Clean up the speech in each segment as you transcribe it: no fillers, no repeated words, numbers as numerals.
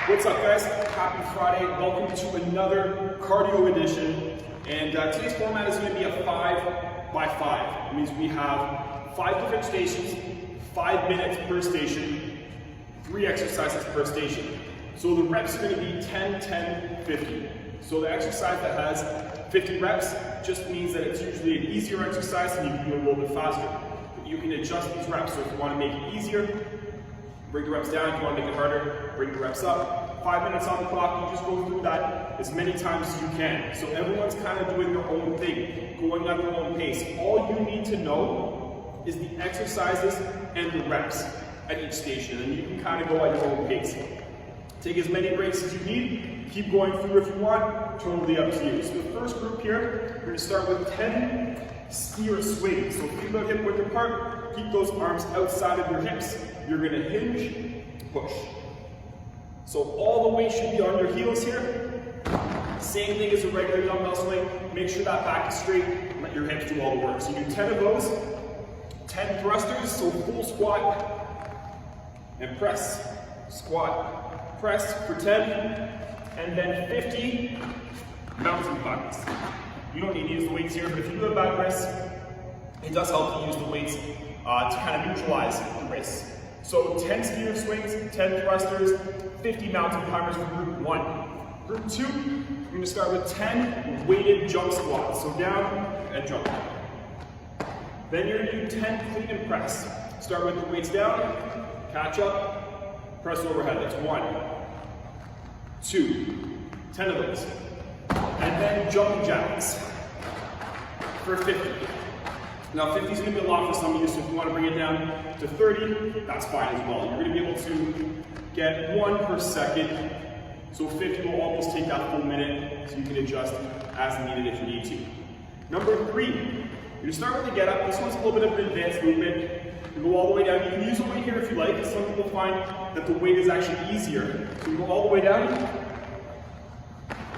What's up, guys? Happy Friday. Welcome to another cardio edition. And today's format is going to be a 5 by 5. It means we have 5 different stations, 5 minutes per station, 3 exercises per station. So the reps are going to be 10, 10, 50. So the exercise that has 50 reps just means that it's usually an easier exercise and you can do it a little bit faster. But you can adjust these reps, so if you want to make it easier, bring the reps down. If you want to make it harder, bring the reps up. 5 minutes on the clock, you just go through that as many times as you can. So everyone's kind of doing their own thing, going at their own pace. All you need to know is the exercises and the reps at each station, and you can kind of go at your own pace. Take as many breaks as you need, keep going through if you want, totally up to you. So the first group here, we're going to start with 10 skier swings. So feet about hip width apart, keep those arms outside of your hips. You're going to hinge, push. So all the weight should be on your heels here. Same thing as a regular dumbbell swing. Make sure that back is straight, let your hips do all the work. So you do 10 of those, 10 thrusters, so full squat and press, squat, press for 10, and then 50 mountain climbers. You don't need to use the weights here, but if you do a back press, it does help to use the weights to kind of neutralize the wrists. So 10 skier swings, 10 thrusters, 50 mountain climbers for group 1. Group 2, we're going to start with 10 weighted jump squats. So down and jump. Then you're going to do 10 clean and press. Start with the weights down, catch up, press overhead. That's 1, 2, 10 of those. And then jumping jacks for 50. Now 50 is going to be a lot for some of you, so if you want to bring it down to 30, that's fine as well. You're going to be able to get 1 per second, so 50 will almost take that full minute, so you can adjust as needed if you need to. Number 3, you're going to start with the get up. This one's a little bit of an advanced movement. You go all the way down. You can use a weight here if you like. Some people find that the weight is actually easier. So you go all the way down,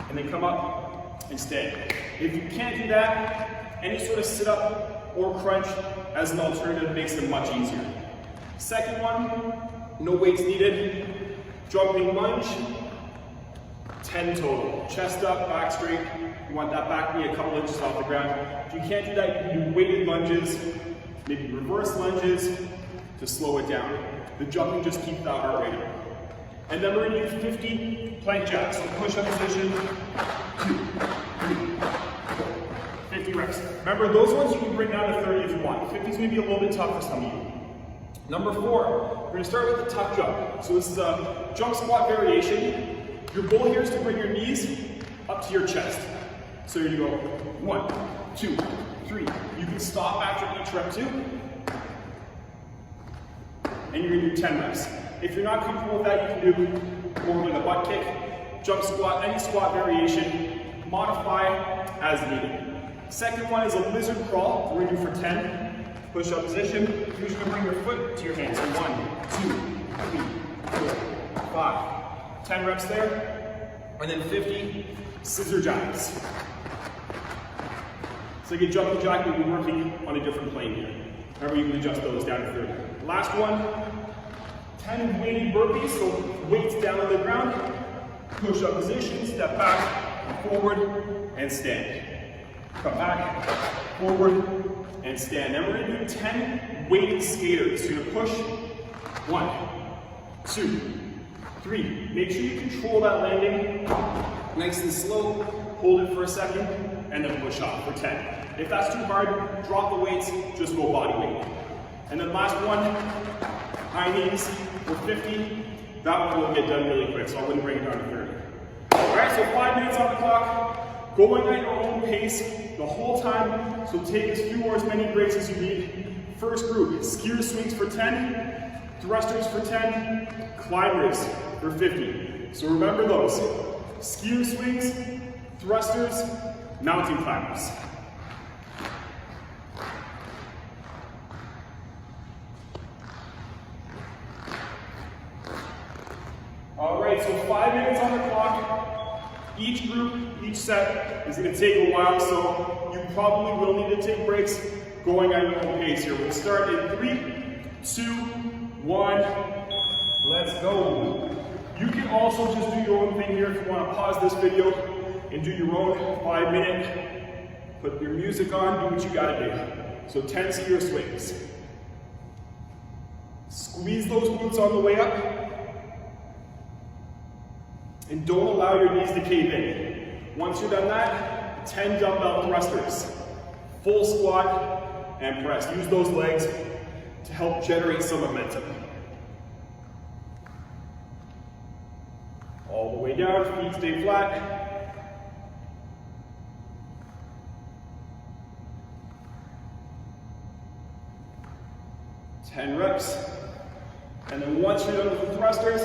and then come up and stay. If you can't do that, any sort of sit-up or crunch as an alternative makes it much easier. Second one, no weights needed. Jumping lunge, 10 total. Chest up, back straight. You want that back knee a couple inches off the ground. If you can't do that, you can do weighted lunges, maybe reverse lunges to slow it down. The jumping just keeps that heart rate up. And then we're going to do 50 plank jacks. So push-up position, 2, 3, 4, 50 reps. Remember, those ones you can bring down to 30 if you want. 50 is going to be a little bit tough for some of you. Number 4, we're going to start with the tuck jump. So this is a jump squat variation. Your goal here is to bring your knees up to your chest. So you're going to go 1, 2, 3. You can stop after each rep too. And you're going to do 10 reps. If you're not comfortable with that, you can do more with a butt kick, jump squat, any squat variation. Modify as needed. Second one is a lizard crawl. We're going to do for 10. Push-up position. You're just going to bring your foot to your hands. So 1, 2, 3, 4, 5. 10 reps there. And then 50 scissor jacks. So like a jumping jack, we'll be working on a different plane here. Remember, you can adjust those down to 30. Last one, 10 weighted burpees. So weights down on the ground. Push-up position. Step back, forward, and stand. Come back, forward, and stand. Then we're going to do 10 weighted skaters. So you're going to push, 1, 2, 3. Make sure you control that landing nice and slow. Hold it for a second, and then push off for 10. If that's too hard, drop the weights, just go body weight. And then last one, high knees for 50. That one will get done really quick, so I wouldn't bring it down to 30. All right, so 5 minutes on the clock. Going at your own pace the whole time, so take as few or as many breaks as you need. First group, skier swings for 10, thrusters for 10, climbers for 50. So remember those, skier swings, thrusters, mountain climbers. All right, so 5 minutes on the clock. Each group, each set is going to take a while, so you probably will need to take breaks going at your own pace here. We'll start in 3, 2, 1. Let's go. You can also just do your own thing here if you want to pause this video and do your own 5-minute. Put your music on, do what you gotta do. So 10 skier swings. Squeeze those glutes on the way up. And don't allow your knees to cave in. Once you've done that, 10 dumbbell thrusters. Full squat and press. Use those legs to help generate some momentum. All the way down, feet stay flat. Ten reps. And then once you're done with the thrusters,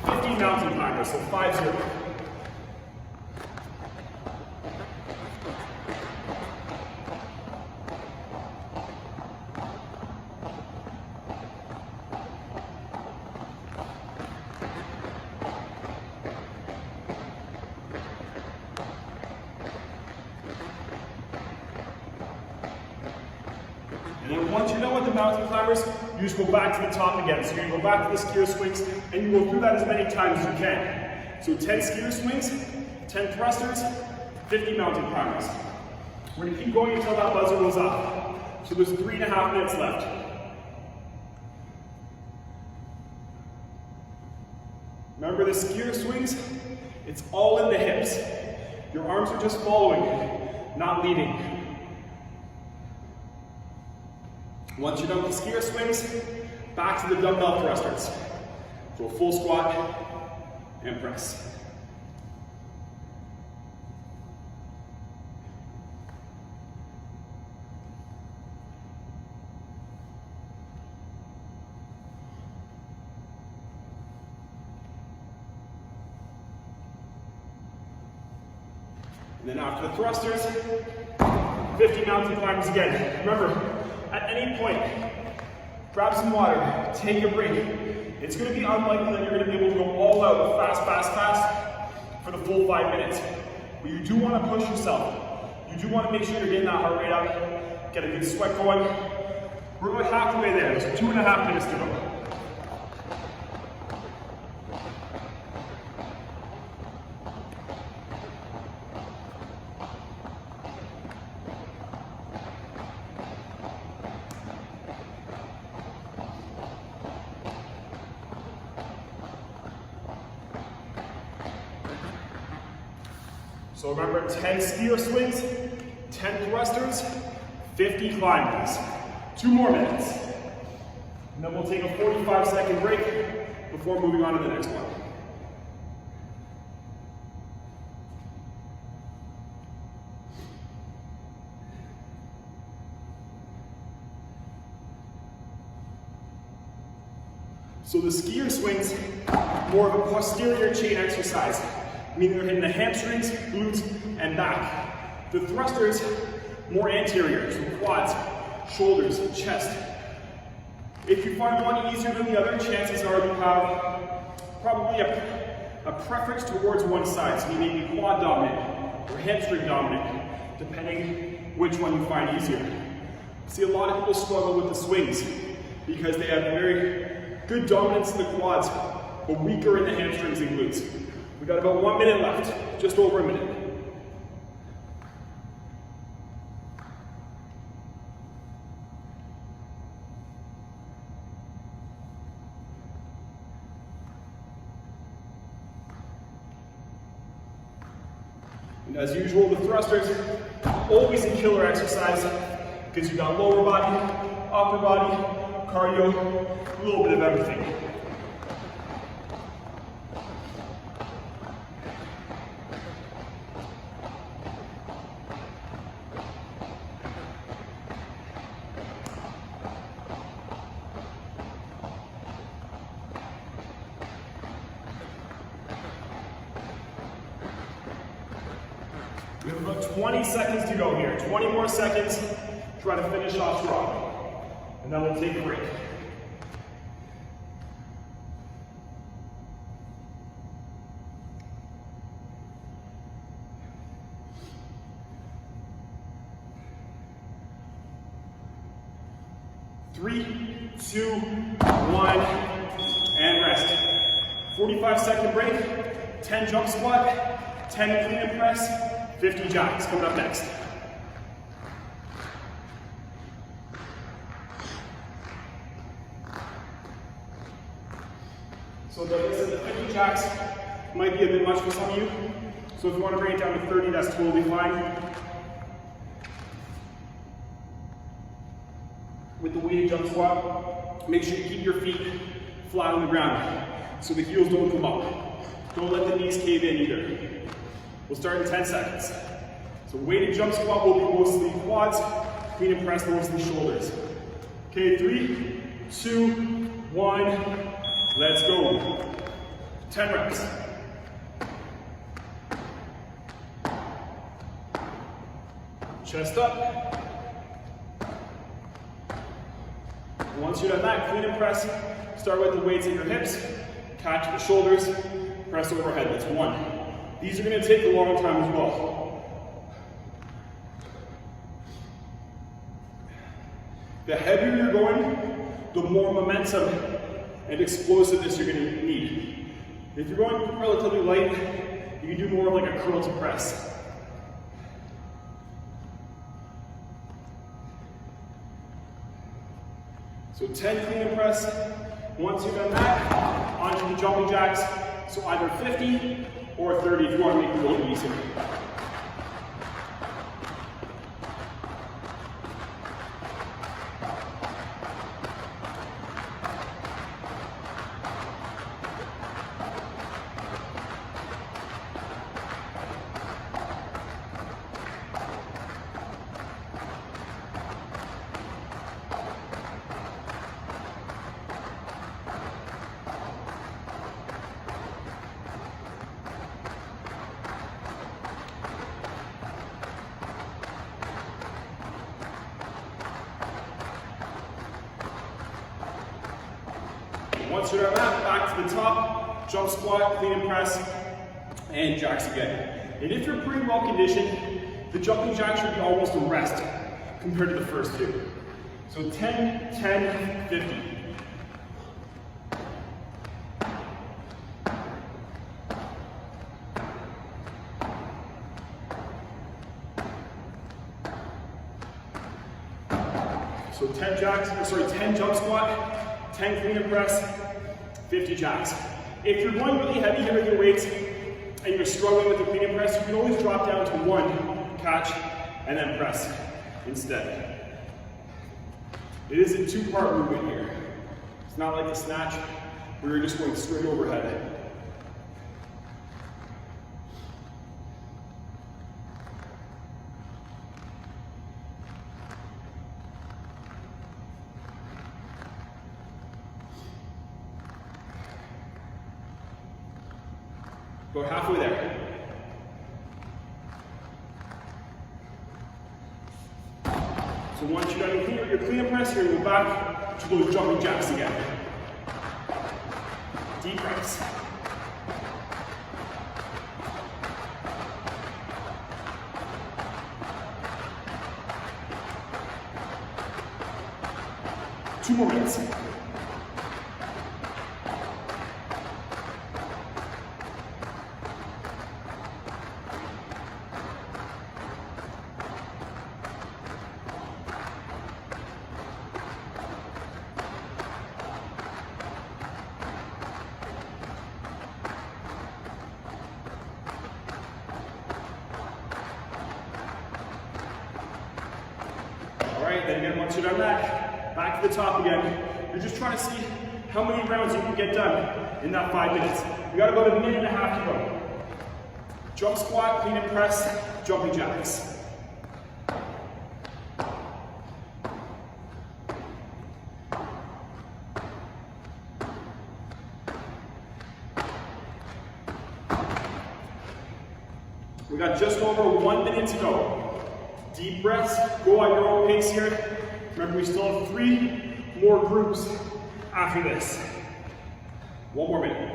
50 mountain climbers, so 5-0. And then once you're done with the mountain climbers, you just go back to the top again. So you're gonna go back to the skier swings, and you go through that as many times as you can. So 10 skier swings, 10 thrusters, 50 mountain climbers. We're gonna keep going until that buzzer goes off. So there's 3.5 minutes left. Remember the skier swings? It's all in the hips. Your arms are just following, not leading. Once you're done with the skier swings, back to the dumbbell thrusters. So a full squat and press. And then after the thrusters, 50 mountain climbers again. Remember, at any point, grab some water, take a break. It's going to be unlikely that you're going to be able to go all out fast for the full 5 minutes. But you do want to push yourself. You do want to make sure you're getting that heart rate up, get a good sweat going. We're about halfway there. There's 2.5 minutes to go. So remember, 10 skier swings, 10 thrusters, 50 climbers. 2 more minutes. And then we'll take a 45-second break before moving on to the next one. So the skier swings, more of a posterior chain exercise, meaning they're hitting the hamstrings, glutes, and back. The thrusters, more anterior, so quads, shoulders, chest. If you find one easier than the other, chances are you have probably a preference towards one side. So you may be quad dominant or hamstring dominant, depending which one you find easier. See, a lot of people struggle with the swings because they have very good dominance in the quads, but weaker in the hamstrings and glutes. We've got about 1 minute left, just over a minute. And as usual with thrusters, always a killer exercise because you've got lower body, upper body, cardio, a little bit of everything. We have about 20 seconds to go here. 20 more seconds. Try to finish off strong. And then we'll take a break. Three, two, one, and rest. 45-second break, 10 jump squat, 10 clean and press, 50 jacks coming up next. So the 50 jacks might be a bit much for some of you. So if you want to bring it down to 30, that's totally fine. With the weighted jump squat, make sure you keep your feet flat on the ground so the heels don't come up. Don't let the knees cave in either. We'll start in 10 seconds. So weighted jump squat will be mostly quads, clean and press mostly shoulders. Okay, 3, 2, 1, let's go. 10 reps. Chest up. Once you're done that, clean and press. Start with the weights at your hips, catch the shoulders, press overhead. That's 1. These are going to take a long time as well. The heavier you're going, the more momentum and explosiveness you're going to need. If you're going relatively light, you can do more of like a curl to press. So 10 clean and press. Once you've done that, onto the jumping jacks. So either 50 or 30 if you want to make it a little easier. Once you're done that, back to the top, jump squat, clean and press, and jacks again. And if you're pretty well conditioned, the jumping jack should be almost a rest compared to the first two. So 10, 10, 50. So 10 jump squat, 10 clean and press, 50 jacks. If you're going really heavy here with your weights and you're struggling with the clean and press, you can always drop down to 1, catch, and then press instead. It is a 2-part movement here. It's not like the snatch where you're just going straight overhead. About halfway there. So once you're done with your clean and press, you're going to go back to those jumping jacks again. Deep breaths. Two more minutes. Then again, once you're done that, back to the top again. You're just trying to see how many rounds you can get done in that 5 minutes. You got about 1.5 minutes to go. Jump squat, clean and press, jumping jacks. We got just over 1 minute to go. Deep breaths, go at your own pace here. Remember, we still have 3 more groups after this. 1 more minute.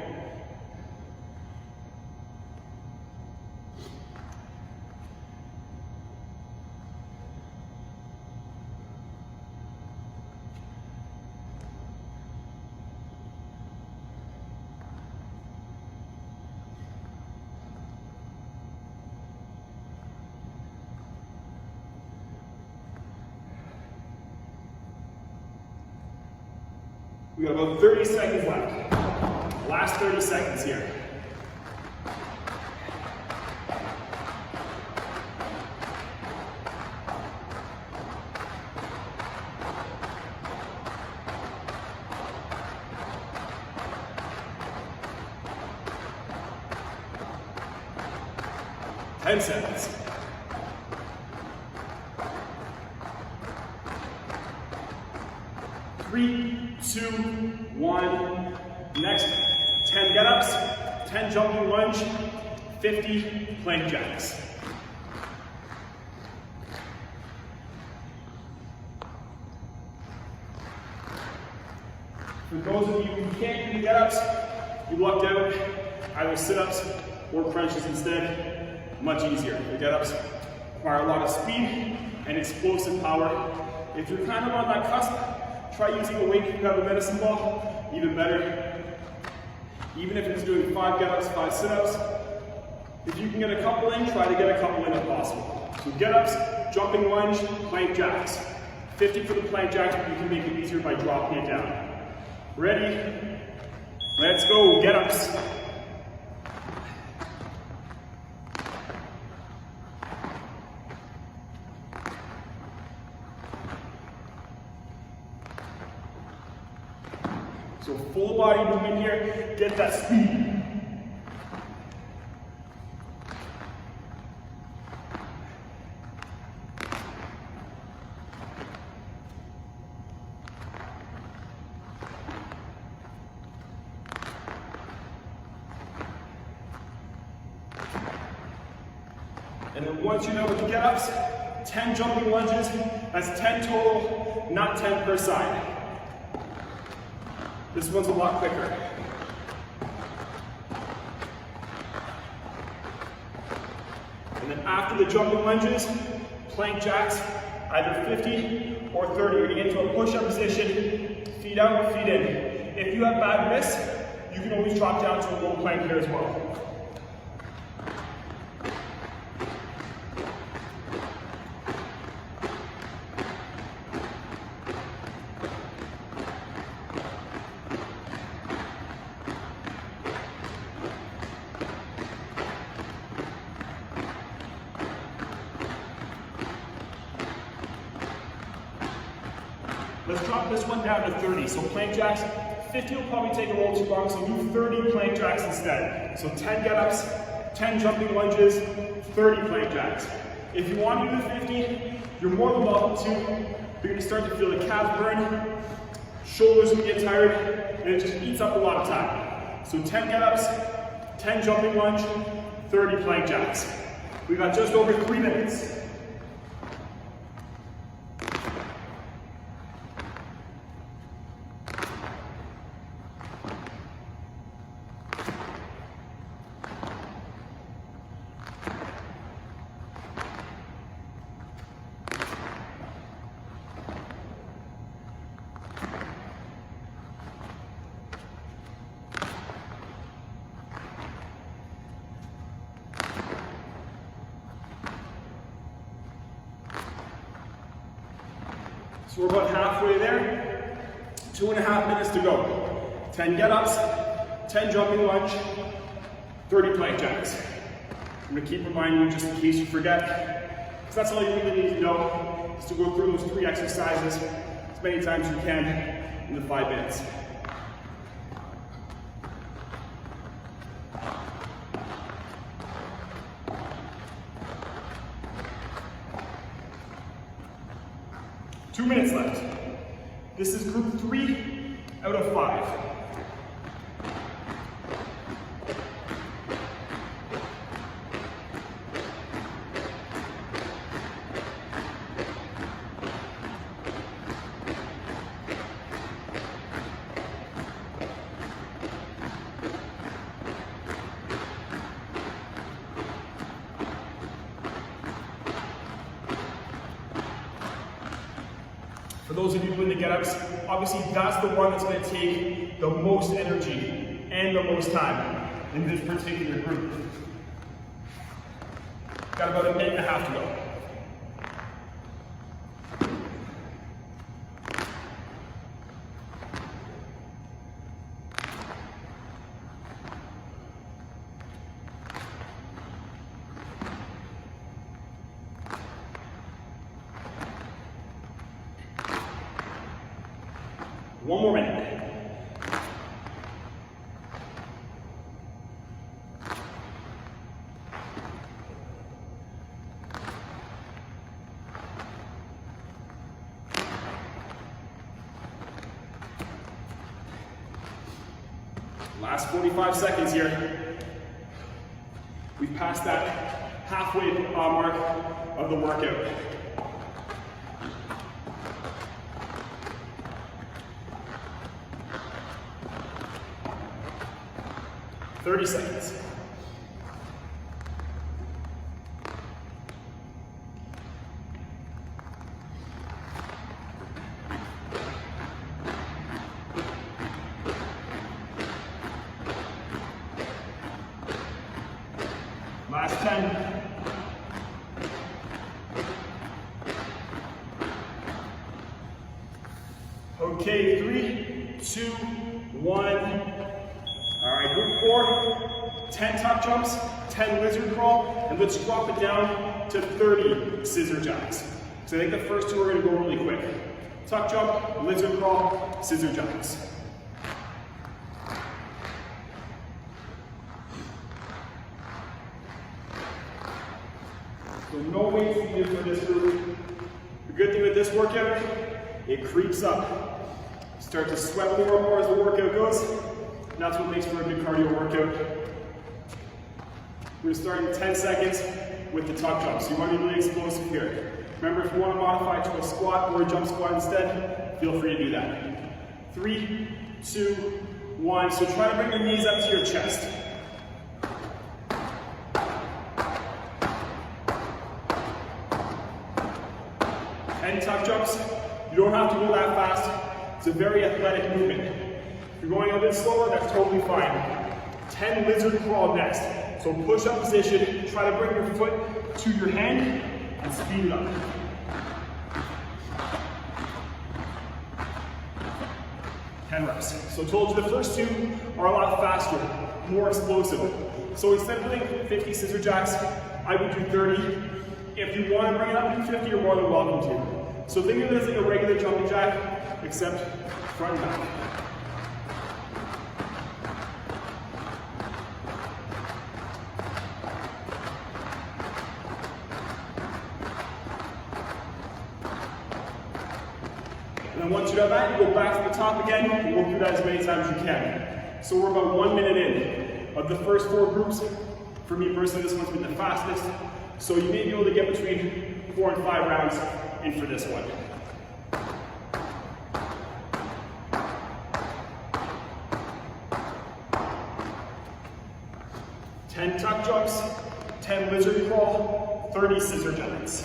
We got about 30 seconds left. Last 30 seconds here. Ten seconds. 3, 2, 1. Next, 10 get-ups, 10 jumping lunge, 50 plank jacks. For those of you who can't do the get-ups, you lucked out, either sit-ups or crunches instead. Much easier. The get-ups require a lot of speed and explosive power. If you're kind of on that cusp, try using a weight if you have a medicine ball, even better. Even if it's doing 5 get-ups, 5 sit-ups, if you can get a couple in, try to get a couple in if possible. So get-ups, jumping lunge, plank jacks. 50 for the plank jacks, but you can make it easier by dropping it down. Ready? Let's go, get-ups. So full body movement here, get that speed. And then once you're done with the get-ups, 10 jumping lunges, that's 10 total, not 10 per side. This one's a lot quicker. And then after the jumping lunges, plank jacks, either 50 or 30. You're gonna get into a push-up position, feet out, feet in. If you have bad wrists, you can always drop down to a low plank here as well. Let's drop this one down to 30. So plank jacks, 50 will probably take a little too long, so do 30 plank jacks instead. So 10 get-ups, 10 jumping lunges, 30 plank jacks. If you want to do the 50, you're more than welcome to. You're gonna start to feel the calves burn, shoulders will get tired, and it just eats up a lot of time. So 10 get-ups, 10 jumping lunge, 30 plank jacks. We've got just over 3 minutes. So we're about halfway there, 2.5 minutes to go. 10 get-ups, 10 jumping lunge, 30 plank jacks. I'm gonna keep reminding you just in case you forget, because that's all you really need to know, is to go through those 3 exercises as many times as you can in the 5 minutes. Two minutes left. This is group 3 out of 5. For those of you doing the get-ups, obviously that's the one that's going to take the most energy and the most time in this particular group. Got about 1.5 minutes to go. One more minute. Last 45 seconds here. We've passed that halfway mark of the workout. "30 seconds. Last 10. Okay, 3, 2, 1. All right, group 4, 10 tuck jumps, 10 lizard crawl, and let's drop it down to 30 scissor jacks. So I think the first two are gonna go really quick. Tuck jump, lizard crawl, scissor jacks. So no weights needed for this group. The good thing with this workout, it creeps up. Start to sweat more and more as the workout goes. And that's what makes for a good cardio workout. We're gonna start in 10 seconds with the tuck jump. So you want to be really explosive here. Remember, if you want to modify to a squat or a jump squat instead, feel free to do that. 3, 2, 1. So try to bring your knees up to your chest. And tuck jumps, you don't have to go that fast. It's a very athletic movement. If you're going a bit slower, that's totally fine. 10 lizard crawl next. So push up position, try to bring your foot to your hand and speed it up. Ten reps. So I told you the first two are a lot faster, more explosive. So instead of doing 50 scissor jacks, I would do 30. If you want to bring it up to 50, you're more than welcome to. So think of it as like a regular jumping jack, except front and back. And then once you have that, you go back to the top again, and we'll do that as many times as you can. So we're about 1 minute in. Of the first 4 groups, for me personally, this one's been the fastest. So you may be able to get between 4 and 5 rounds in for this one. Ten tuck jumps, 10 lizard crawl, 30 scissor jacks.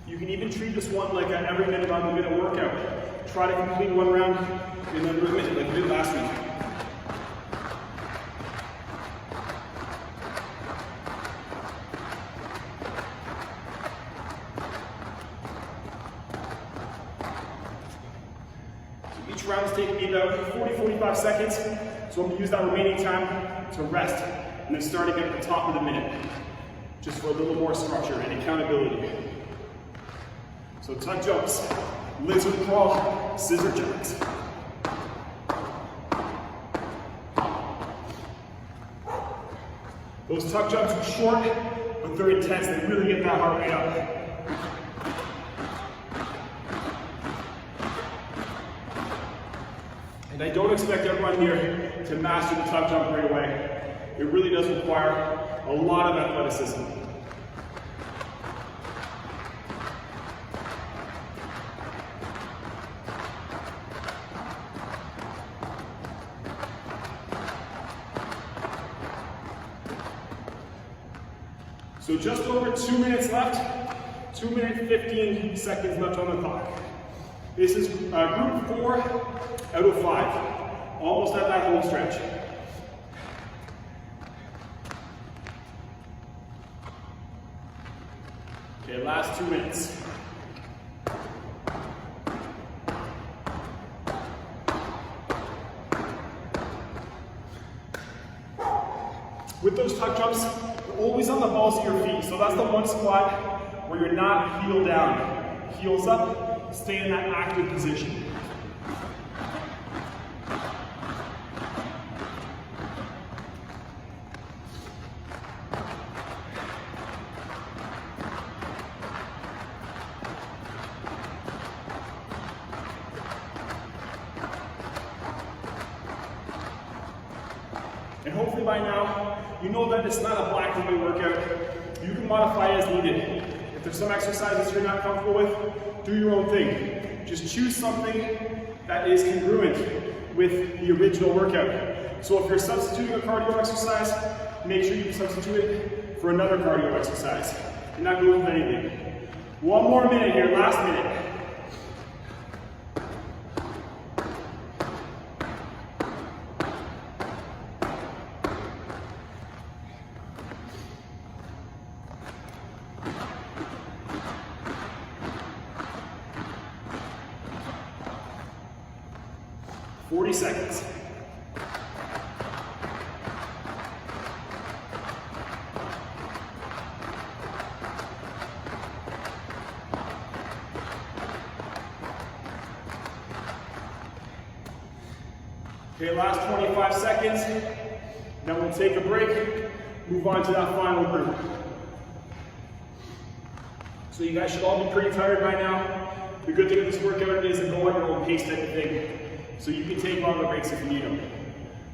You can even treat this one like an every minute on the minute workout. Try to complete 1 round in under a minute like we did last week. So each round is taking me about 40-45 seconds. So I'm going to use that remaining time to rest and then start again at the top of the minute. Just for a little more structure and accountability. So tuck jumps, lizard crawl, scissor jacks. Those tuck jumps are short, but they're intense. They really get that heart rate up. And I don't expect everyone here to master the tuck jump right away. It really does require a lot of athleticism. So just over 2 minutes left, 2 minutes 15 seconds left on the clock. This is group 4 out of 5, almost at that home stretch. Okay, last 2 minutes. With those tuck jumps, always on the balls of your feet. So that's the one squat where you're not heel down. Heels up, stay in that active position. And hopefully by now, you know that it's not a black and white workout. You can modify as needed. If there's some exercises you're not comfortable with, do your own thing. Just choose something that is congruent with the original workout. So if you're substituting a cardio exercise, make sure you substitute it for another cardio exercise. You're not going with anything. One more minute here, last minute. Seconds. Okay, last 25 seconds. Then we'll take a break, move on to that final group. So you guys should all be pretty tired by now. The good thing with this workout is a go at your own pace type of thing. So you can take longer breaks if you need them.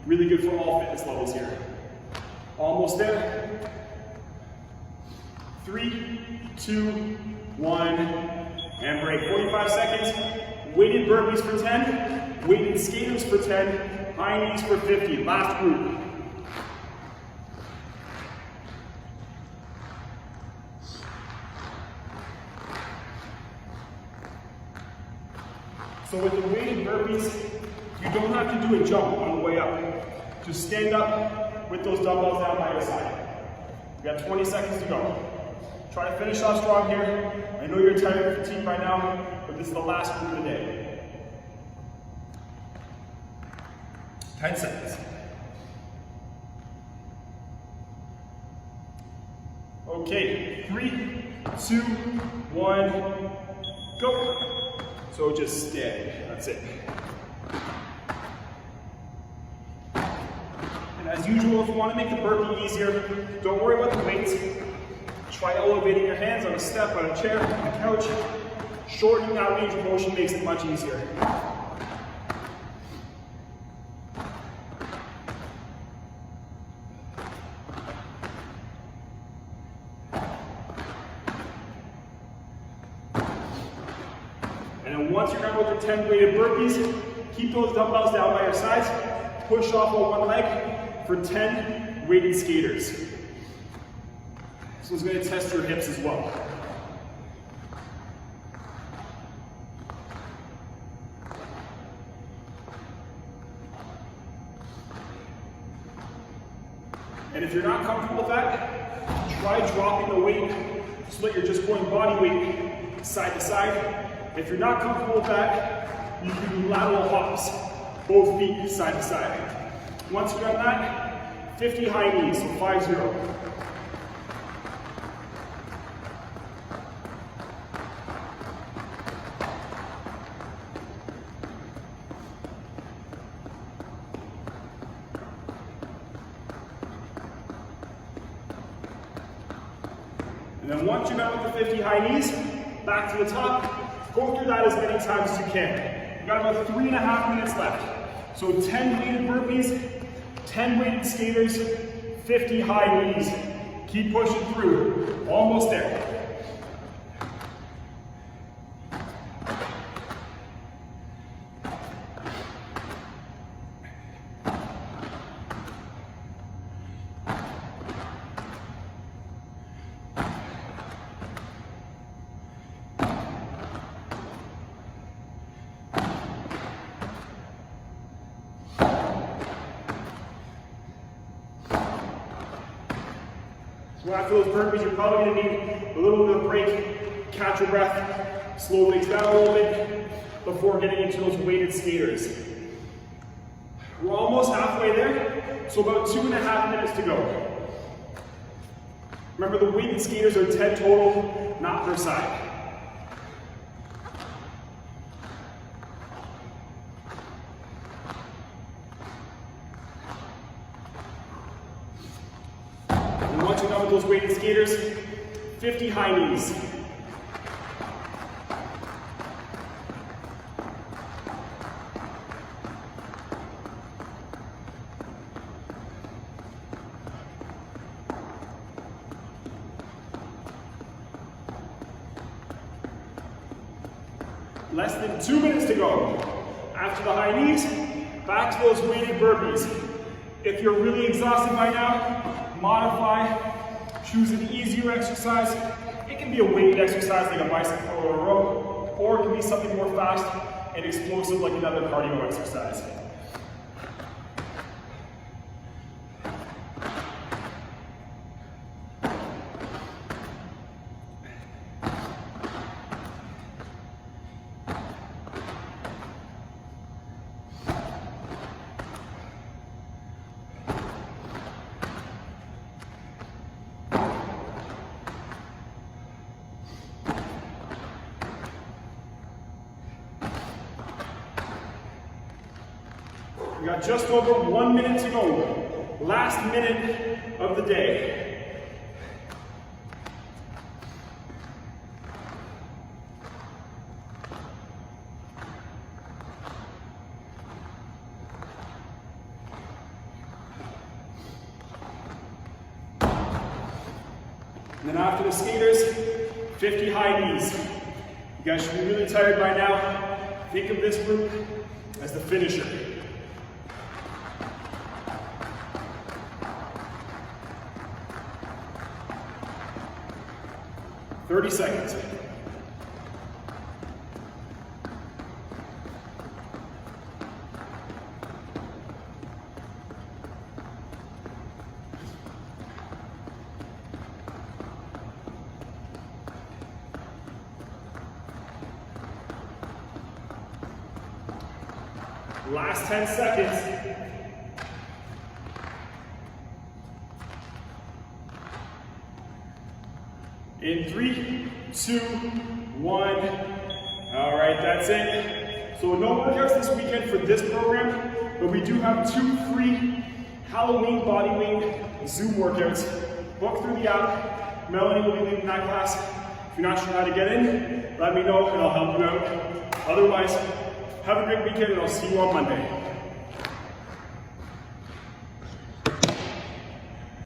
Really good for all fitness levels here. Almost there. 3, 2, 1, and break. 45 seconds. Weighted burpees for 10, weighted skaters for 10, high knees for 50. Last group. So with the weighted burpees, you don't have to do a jump on the way up. Just stand up with those dumbbells down by your side. We got 20 seconds to go. Try to finish off strong here. I know you're tired and fatigued by now, but this is the last group of the day. 10 seconds. Okay, 3, 2, 1, go. So just stay, that's it. And as usual, if you want to make the burpee easier, don't worry about the weights. Try elevating your hands on a step, on a chair, on a couch. Shortening that range of motion makes it much easier. And then once you're done with your 10 weighted burpees, keep those dumbbells down by your sides. Push off on one leg for 10 weighted skaters. This one's going to test your hips as well. And if you're not comfortable with that, try dropping the weight so that you're just going body weight side to side. If you're not comfortable with that, you can do lateral hops, both feet side to side. Once you've done that, 50 high knees, so 5-0. And then once you're done with the 50 high knees, back to the top. Go through that as many times as you can. You've got about 3.5 minutes left. So 10 weighted burpees, 10 weighted skaters, 50 high knees. Keep pushing through. Almost there. So after those burpees, you're probably going to need a little bit of a break, catch your breath, slow legs down a little bit before getting into those weighted skaters. We're almost halfway there, so about 2.5 minutes to go. Remember, the weighted skaters are 10 total, not per side. And once you're done with those weighted skaters, 50 high knees. Less than 2 minutes to go. After the high knees, back to those weighted burpees. If you're really exhausted by now, modify, choose an easier exercise. It can be a weighted exercise like a bicycle or a row, or it can be something more fast and explosive like another cardio exercise. We got just over 1 minute to go. Last minute of the day. And then after the skaters, 50 high knees. You guys should be really tired by now. Think of this group as the finisher. 30 seconds. Last 10 seconds. In 3, 2, 1. All right, that's it. So no workouts this weekend for this program, but we do have 2 free Halloween body weight Zoom workouts. Book through the app. Melanie will be leading that class. If you're not sure how to get in, let me know and I'll help you out. Otherwise, have a great weekend and I'll see you on Monday.